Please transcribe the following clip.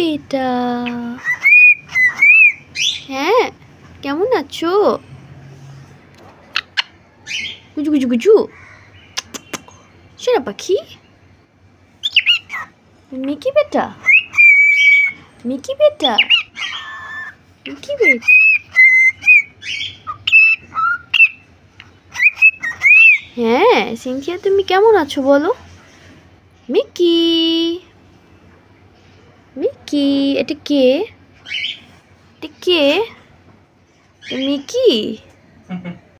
বেটা, হ্যাঁ কেমন আছো? গুজু গুজু গুজু সেরা পাখি, মিকি বেটা, মিকি বেটা, মিকি বেট। হ্যাঁ সিনথিয়া, তুমি কেমন আছো বলো? মিকি, মিকি, এটা কে? এটা কে? মিকি।